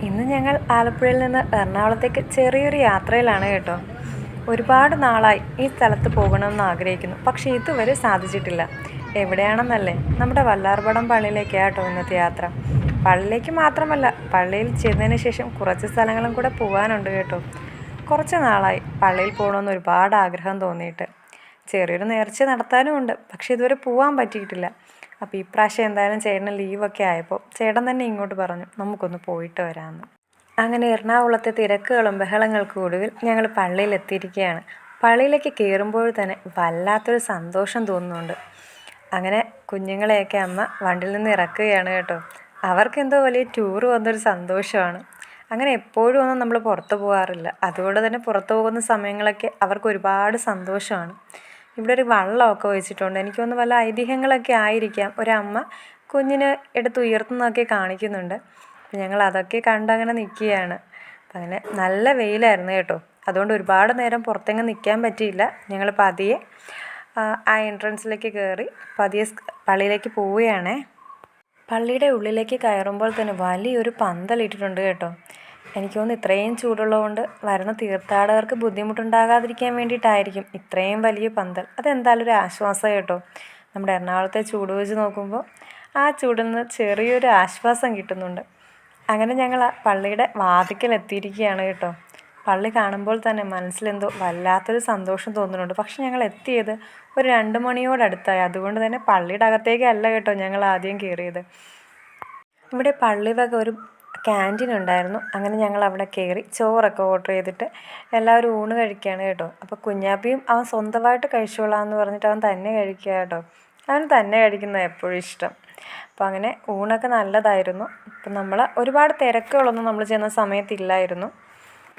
ഇന്ന് ഞങ്ങൾ ആലപ്പുഴയിൽ നിന്ന് എറണാകുളത്തേക്ക് ചെറിയൊരു യാത്രയിലാണ് കേട്ടോ. ഒരുപാട് നാളായി ഈ സ്ഥലത്ത് പോകണമെന്ന് ആഗ്രഹിക്കുന്നു, പക്ഷേ ഇതുവരെ സാധിച്ചിട്ടില്ല. എവിടെയാണെന്നല്ലേ? നമ്മുടെ വല്ലാർപാടം പള്ളിയിലേക്കാണ് കേട്ടോ ഇന്നത്തെ യാത്ര. പള്ളിയിലേക്ക് മാത്രമല്ല, പള്ളിയിൽ ചെന്നതിന് ശേഷം കുറച്ച് സ്ഥലങ്ങളും കൂടെ പോകാനുണ്ട് കേട്ടോ. കുറച്ച് നാളായി പള്ളിയിൽ പോകണമെന്ന് ഒരുപാട് ആഗ്രഹം തോന്നിയിട്ട്. ചെറിയൊരു നേർച്ച നടത്താനും ഉണ്ട്, പക്ഷേ ഇതുവരെ പോകാൻ പറ്റിയിട്ടില്ല. അപ്പോൾ ഈ പ്രാവശ്യം എന്തായാലും ചേട്ടന് ലീവൊക്കെ ആയപ്പോൾ ചേട്ടൻ തന്നെ ഇങ്ങോട്ട് പറഞ്ഞു നമുക്കൊന്ന് പോയിട്ട് വരാമെന്ന്. അങ്ങനെ എറണാകുളത്തെ തിരക്കുകളും ബഹളങ്ങൾക്കും ഒടുവിൽ ഞങ്ങൾ പള്ളിയിൽ എത്തിയിരിക്കുകയാണ്. പള്ളിയിലേക്ക് കയറുമ്പോൾ തന്നെ വല്ലാത്തൊരു സന്തോഷം തോന്നുന്നുണ്ട്. അങ്ങനെ കുഞ്ഞുങ്ങളെയൊക്കെ അമ്മ വണ്ടിയിൽ നിന്ന് ഇറക്കുകയാണ് കേട്ടോ. അവർക്കെന്തോ വലിയ ടൂർ വന്നൊരു സന്തോഷമാണ്. അങ്ങനെ എപ്പോഴും ഒന്നും നമ്മൾ പുറത്ത് പോകാറില്ല. അതുകൊണ്ട് തന്നെ പുറത്ത് പോകുന്ന സമയങ്ങളൊക്കെ അവർക്ക് ഒരുപാട് സന്തോഷമാണ്. ഇവിടെ ഒരു വള്ളമൊക്കെ വെച്ചിട്ടുണ്ട്. എനിക്ക് തോന്നുന്നു വല്ല ഐതിഹ്യങ്ങളൊക്കെ ആയിരിക്കാം. ഒരമ്മ കുഞ്ഞിനെ എടുത്ത് ഉയർത്തുന്നതൊക്കെ കാണിക്കുന്നുണ്ട്. അപ്പം ഞങ്ങൾ അതൊക്കെ കണ്ടങ്ങനെ നിൽക്കുകയാണ്. അപ്പം അങ്ങനെ നല്ല വെയിലായിരുന്നു കേട്ടോ. അതുകൊണ്ട് ഒരുപാട് നേരം പുറത്തെങ്ങും നിൽക്കാൻ പറ്റിയില്ല. ഞങ്ങൾ പതിയെ ആ എൻട്രൻസിലേക്ക് കയറി പതിയെ പള്ളിയിലേക്ക് പോവുകയാണേ. പള്ളിയുടെ ഉള്ളിലേക്ക് കയറുമ്പോൾ തന്നെ വലിയൊരു പന്തലിട്ടിട്ടുണ്ട് കേട്ടോ. എനിക്ക് തോന്നുന്നു ഇത്രയും ചൂടുള്ളതുകൊണ്ട് വരുന്ന തീർത്ഥാടകർക്ക് ബുദ്ധിമുട്ടുണ്ടാകാതിരിക്കാൻ വേണ്ടിയിട്ടായിരിക്കും ഇത്രയും വലിയ പന്തൽ. അതെന്തായാലും ഒരു ആശ്വാസം കേട്ടോ. നമ്മുടെ എറണാകുളത്തെ ചൂട് വെച്ച് നോക്കുമ്പോൾ ആ ചൂടിൽ നിന്ന് ചെറിയൊരു ആശ്വാസം കിട്ടുന്നുണ്ട്. അങ്ങനെ ഞങ്ങൾ ആ പള്ളിയുടെ വാതിക്കൽ എത്തിയിരിക്കുകയാണ് കേട്ടോ. പള്ളി കാണുമ്പോൾ തന്നെ മനസ്സിലെന്തോ വല്ലാത്തൊരു സന്തോഷം തോന്നുന്നുണ്ട്. പക്ഷെ ഞങ്ങൾ എത്തിയത് ഒരു 2 മണിയോടടുത്തായി. അതുകൊണ്ട് തന്നെ പള്ളിയുടെ അകത്തേക്കല്ല കേട്ടോ ഞങ്ങൾ ആദ്യം കയറിയത്. ഇവിടെ പള്ളി വക ഒരു ക്യാൻറ്റീൻ ഉണ്ടായിരുന്നു. അങ്ങനെ ഞങ്ങൾ അവിടെ കയറി ചോറൊക്കെ ഓർഡർ ചെയ്തിട്ട് എല്ലാവരും ഊണ് കഴിക്കുകയാണ് കേട്ടോ. അപ്പോൾ കുഞ്ഞാപ്പിയും അവൻ സ്വന്തമായിട്ട് കഴിച്ചോളാം എന്ന് പറഞ്ഞിട്ട് അവൻ തന്നെ കഴിക്കുക കേട്ടോ. അവന് തന്നെ കഴിക്കുന്നത് എപ്പോഴും ഇഷ്ടം. അപ്പോൾ അങ്ങനെ ഊണൊക്കെ നല്ലതായിരുന്നു. അപ്പം നമ്മൾ ഒരുപാട് തിരക്കുകളൊന്നും നമ്മൾ ചെന്ന സമയത്തില്ലായിരുന്നു.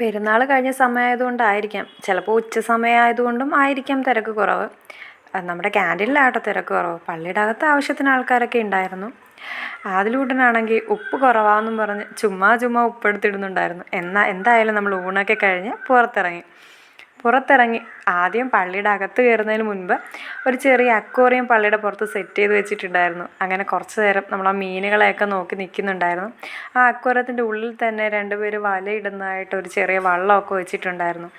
പെരുന്നാൾ കഴിഞ്ഞ സമയമായതുകൊണ്ടായിരിക്കാം, ചിലപ്പോൾ ഉച്ച സമയമായതുകൊണ്ടും ആയിരിക്കാം തിരക്ക് കുറവ്. നമ്മുടെ ക്യാൻറ്റീനിലാട്ടോ തിരക്ക് കുറവ്. പള്ളിയുടെ അകത്ത് ആവശ്യത്തിന് ആൾക്കാരൊക്കെ ഉണ്ടായിരുന്നു. അതിലൂട്ടനാണെങ്കിൽ ഉപ്പ് കുറവാണെന്നും പറഞ്ഞ് ചുമ്മാ ഉപ്പെടുത്തിടുന്നുണ്ടായിരുന്നു. എന്തായാലും നമ്മൾ ഊണൊക്കെ കഴിഞ്ഞ് പുറത്തിറങ്ങി ആദ്യം പള്ളിയുടെ അകത്ത് കയറുന്നതിന് മുൻപ് ഒരു ചെറിയ അക്വേറിയം പള്ളിയുടെ പുറത്ത് സെറ്റ് ചെയ്ത് വെച്ചിട്ടുണ്ടായിരുന്നു. അങ്ങനെ കുറച്ച് നേരം നമ്മൾ ആ മീനുകളെയൊക്കെ നോക്കി നിൽക്കുന്നുണ്ടായിരുന്നു. ആ അക്വേറിയത്തിൻ്റെ ഉള്ളിൽ തന്നെ 2 പേര് വലയിടുന്നതായിട്ട് ഒരു ചെറിയ വള്ളമൊക്കെ വെച്ചിട്ടുണ്ടായിരുന്നു.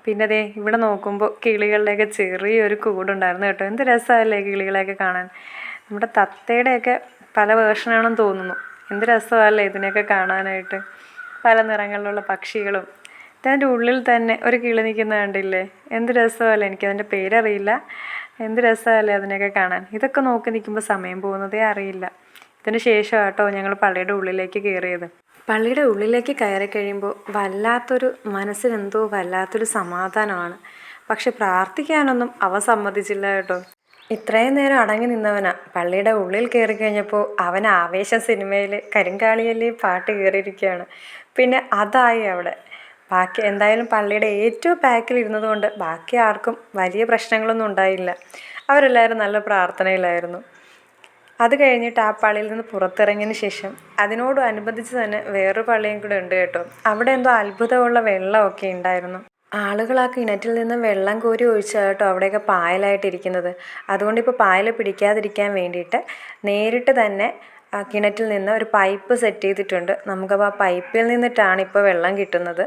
പിന്നെ ദേ ഇവിടെ നോക്കുമ്പോൾ കിളികളുടെയൊക്കെ ചെറിയൊരു കൂടുണ്ടായിരുന്നു കേട്ടോ. എന്ത് രസമല്ലേ കിളികളെയൊക്കെ കാണാൻ. നമ്മുടെ തത്തയുടെയൊക്കെ പല വേർഷനാണെന്ന് തോന്നുന്നു. എന്ത് രസമല്ലേ ഇതിനെയൊക്കെ കാണാനായിട്ട്. പല നിറങ്ങളിലുള്ള പക്ഷികളും. ഇതിൻ്റെ ഉള്ളിൽ തന്നെ ഒരു കിളി നിൽക്കുന്ന കണ്ടില്ലേ, എന്ത് രസമല്ലേ. എനിക്കതിൻ്റെ പേരറിയില്ല. എന്ത് രസമല്ലേ അതിനെയൊക്കെ കാണാൻ. ഇതൊക്കെ നോക്കി നിൽക്കുമ്പോൾ സമയം പോകുന്നതേ അറിയില്ല. ഇതിന് ശേഷം കേട്ടോ ഞങ്ങൾ പള്ളിയുടെ ഉള്ളിലേക്ക് കയറിയത്. പള്ളിയുടെ ഉള്ളിലേക്ക് കയറി കഴിയുമ്പോൾ മനസ്സിനെന്തോ വല്ലാത്തൊരു സമാധാനമാണ്. പക്ഷെ പ്രാർത്ഥിക്കാനൊന്നും അവ സമ്മതിച്ചില്ല കേട്ടോ. ഇത്രയും നേരം അടങ്ങി നിന്നവനാ പള്ളിയുടെ ഉള്ളിൽ കയറി കഴിഞ്ഞപ്പോൾ അവൻ ആവേശം സിനിമയിൽ കരിങ്കാളിയല്ലേ പാട്ട് കയറിയിരിക്കുകയാണ്. പിന്നെ അതായി അവിടെ. ബാക്കി എന്തായാലും പള്ളിയുടെ ഏറ്റവും ബാക്കിലിരുന്നത് കൊണ്ട് ബാക്കി ആർക്കും വലിയ പ്രശ്നങ്ങളൊന്നും ഉണ്ടായില്ല. അവരെല്ലാവരും നല്ല പ്രാർത്ഥനയിലായിരുന്നു. അത് കഴിഞ്ഞിട്ട് ആ പള്ളിയിൽ നിന്ന് പുറത്തിറങ്ങിയതിന് ശേഷം അതിനോടനുബന്ധിച്ച് തന്നെ വേറൊരു പള്ളിയും കൂടെ ഉണ്ട് കേട്ടോ. അവിടെ എന്തോ അത്ഭുതമുള്ള വെള്ളമൊക്കെ ഉണ്ടായിരുന്നു. ആളുകൾ ആ കിണറ്റിൽ നിന്ന് വെള്ളം കോരി ഒഴിച്ചാൽ കേട്ടോ അവിടെയൊക്കെ പായലായിട്ടിരിക്കുന്നത്. അതുകൊണ്ട് ഇപ്പോൾ പായൽ പിടിക്കാതിരിക്കാൻ വേണ്ടിയിട്ട് നേരിട്ട് തന്നെ കിണറ്റിൽ നിന്ന് ഒരു പൈപ്പ് സെറ്റ് ചെയ്തിട്ടുണ്ട്. നമുക്കപ്പോൾ ആ പൈപ്പിൽ നിന്നിട്ടാണ് ഇപ്പോൾ വെള്ളം കിട്ടുന്നത്.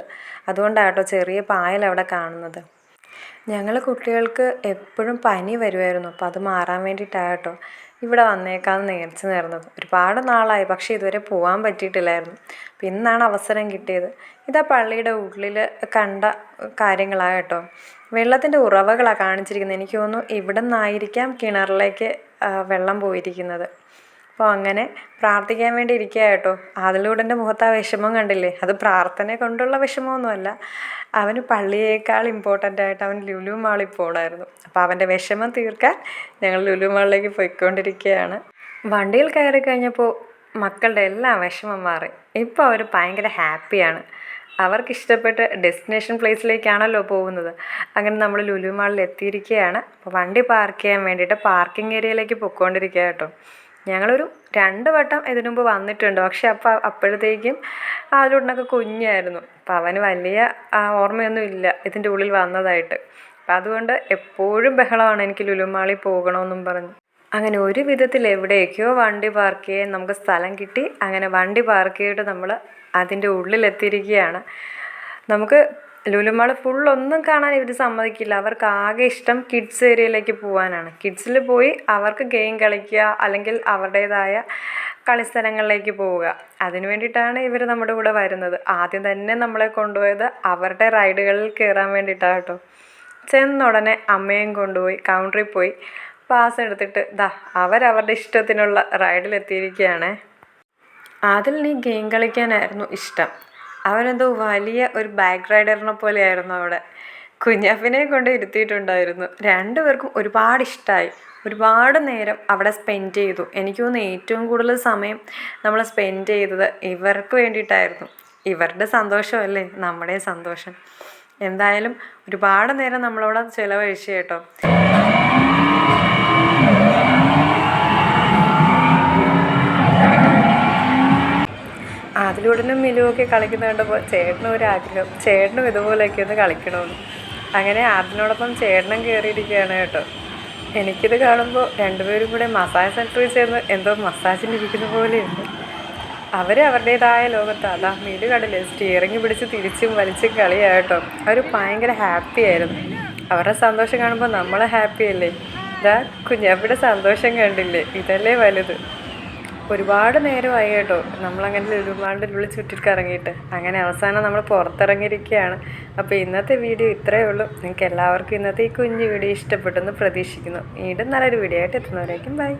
അതുകൊണ്ടാണ് കേട്ടോ ചെറിയ പായൽ അവിടെ കാണുന്നത്. ഞങ്ങൾ കുട്ടികൾക്ക് എപ്പോഴും പനി വരുമായിരുന്നു. അപ്പോൾ അത് മാറാൻ വേണ്ടിയിട്ടാണ് കേട്ടോ ഇവിടെ വന്നേക്കാമെന്ന് നേർച്ച നേർന്നത്. ഒരുപാട് നാളായി, പക്ഷേ ഇതുവരെ പോകാൻ പറ്റിയിട്ടില്ലായിരുന്നു. അപ്പം ഇന്നാണ് അവസരം കിട്ടിയത്. ഇതാ പള്ളിയുടെ ഉള്ളിൽ കണ്ട കാര്യങ്ങളാണ് കേട്ടോ. വെള്ളത്തിൻ്റെ ഉറവകളാണ് കാണിച്ചിരിക്കുന്നത്. എനിക്ക് തോന്നുന്നു ഇവിടെ നിന്നായിരിക്കാം കിണറിലേക്ക് വെള്ളം പോയിരിക്കുന്നത്. അപ്പോൾ അങ്ങനെ പ്രാർത്ഥിക്കാൻ വേണ്ടി ഇരിക്കുക കേട്ടോ. ആദിലൂടൻ്റെ മുഖത്ത് ആ വിഷമം കണ്ടില്ലേ, അത് പ്രാർത്ഥന കൊണ്ടുള്ള വിഷമമൊന്നുമല്ല. അവന് പള്ളിയേക്കാൾ ഇമ്പോർട്ടൻ്റ് ആയിട്ട് അവൻ ലുലു മാളിൽ പോകണമായിരുന്നു. അപ്പോൾ അവൻ്റെ വിഷമം തീർക്കാൻ ഞങ്ങൾ ലുലു മാളിലേക്ക് പോയിക്കൊണ്ടിരിക്കുകയാണ്. വണ്ടിയിൽ കയറി കഴിഞ്ഞപ്പോൾ മക്കളുടെ എല്ലാം വിഷമം മാറി. ഇപ്പോൾ അവർ ഭയങ്കര ഹാപ്പിയാണ്. അവർക്കിഷ്ടപ്പെട്ട ഡെസ്റ്റിനേഷൻ പ്ലേസിലേക്കാണല്ലോ പോകുന്നത്. അങ്ങനെ നമ്മൾ ലുലു മാളിൽ എത്തിയിരിക്കുകയാണ്. അപ്പോൾ വണ്ടി പാർക്ക് ചെയ്യാൻ വേണ്ടിയിട്ട് പാർക്കിംഗ് ഏരിയയിലേക്ക് പൊയ്ക്കൊണ്ടിരിക്കുക കേട്ടോ. ഞങ്ങളൊരു 2 വട്ടം ഇതിനു മുമ്പ് വന്നിട്ടുണ്ട്. പക്ഷെ അപ്പോഴത്തേക്കും അതിലൂടെയൊക്കെ കുഞ്ഞായിരുന്നു. അപ്പോൾ അവന് വലിയ ഓർമ്മയൊന്നും ഇല്ല ഇതിൻ്റെ ഉള്ളിൽ വന്നതായിട്ട്. അപ്പം അതുകൊണ്ട് എപ്പോഴും ബഹളമാണ് എനിക്ക് ലുലു മാളിൽ പോകണമെന്നും പറഞ്ഞ്. അങ്ങനെ ഒരു വിധത്തിൽ എവിടേക്കോ വണ്ടി പാർക്ക് ചെയ്യാൻ നമുക്ക് സ്ഥലം കിട്ടി. അങ്ങനെ വണ്ടി പാർക്ക് ചെയ്തിട്ട് നമ്മൾ അതിൻ്റെ ഉള്ളിലെത്തിയിരിക്കുകയാണ്. നമുക്ക് ലുലു മാൾ ഫുള്ളൊന്നും കാണാൻ ഇവർ സമ്മതിക്കില്ല. അവർക്ക് ആകെ ഇഷ്ടം കിഡ്സ് ഏരിയയിലേക്ക് പോകാനാണ്. കിഡ്സിൽ പോയി അവർക്ക് ഗെയിം കളിക്കുക, അല്ലെങ്കിൽ അവരുടേതായ കളിസ്ഥലങ്ങളിലേക്ക് പോവുക. അതിന് വേണ്ടിയിട്ടാണ് ഇവർ നമ്മുടെ കൂടെ വരുന്നത്. ആദ്യം തന്നെ നമ്മളെ കൊണ്ടുപോയത് അവരുടെ റൈഡുകളിൽ കയറാൻ വേണ്ടിയിട്ടാണ് കേട്ടോ. ചെന്ന ഉടനെ അമ്മയും കൊണ്ടുപോയി കൗണ്ടറിൽ പോയി പാസ് എടുത്തിട്ട് അവരവരുടെ ഇഷ്ടത്തിനുള്ള റൈഡിലെത്തിയിരിക്കുകയാണ്. അതിൽ ഗെയിം കളിക്കാനായിരുന്നു ഇഷ്ടം. അവനെന്തോ വലിയ ഒരു ബാക്ക് റൈഡറിനെ പോലെയായിരുന്നു അവിടെ. കുഞ്ഞാപ്പിനെ കൊണ്ട് ഇരുത്തിയിട്ടുണ്ടായിരുന്നു. രണ്ടുപേർക്കും ഒരുപാട് ഇഷ്ടമായി. ഒരുപാട് നേരം അവിടെ സ്പെൻഡ് ചെയ്തു. എനിക്ക് തോന്നുന്നു ഏറ്റവും കൂടുതൽ സമയം നമ്മൾ സ്പെൻഡ് ചെയ്തത് ഇവർക്ക് വേണ്ടിയിട്ടായിരുന്നു. ഇവരുടെ സന്തോഷമല്ലേ നമ്മുടെ സന്തോഷം. എന്തായാലും ഒരുപാട് നേരം നമ്മളവിടെ ചിലവഴിച്ചു കേട്ടോ. അതിലൂടെയും മിലുവൊക്കെ കളിക്കുന്ന കണ്ടപ്പോൾ ചേട്ടനും ഒരു ആഗ്രഹം, ചേട്ടനും ഇതുപോലെയൊക്കെ ഒന്ന് കളിക്കണമെന്ന്. അങ്ങനെ അതിനോടൊപ്പം ചേട്ടനും കയറിയിരിക്കുകയാണ് കേട്ടോ. എനിക്കിത് കാണുമ്പോൾ രണ്ടുപേരും കൂടെ മസാജ് സെൻറ്ററിൽ ചേർന്ന് എന്തോ മസാജിനിരിക്കുന്ന പോലെയുണ്ട്. അവരുടേതായ ലോകത്ത് മിലു കണ്ടില്ലേ, സ്റ്റിയറിങ് പിടിച്ച് തിരിച്ചും വലിച്ചും കളിയാട്ടോ. അവർ ഭയങ്കര ഹാപ്പി ആയിരുന്നു. അവരുടെ സന്തോഷം കാണുമ്പോൾ നമ്മൾ ഹാപ്പിയല്ലേ. കുഞ്ഞാപ്പിയുടെ സന്തോഷം കണ്ടില്ലേ, ഇതല്ലേ വലുത്. ഒരുപാട് നേരമായി കേട്ടോ നമ്മളങ്ങനെ ലുലു മാളിൻ്റെ ഉള്ളിൽ ചുറ്റിക്കറങ്ങിയിട്ട്. അങ്ങനെ അവസാനം നമ്മൾ പുറത്തിറങ്ങിയിരിക്കുകയാണ്. അപ്പോൾ ഇന്നത്തെ വീഡിയോ ഇത്രയേ ഉള്ളൂ. നിങ്ങൾക്ക് എല്ലാവർക്കും ഇന്നത്തെ ഈ കുഞ്ഞു വീഡിയോ ഇഷ്ടപ്പെട്ടെന്ന് പ്രതീക്ഷിക്കുന്നു. വീണ്ടും നല്ലൊരു വീഡിയോ ആയിട്ട് എത്തുന്നവരേക്കും ബൈ.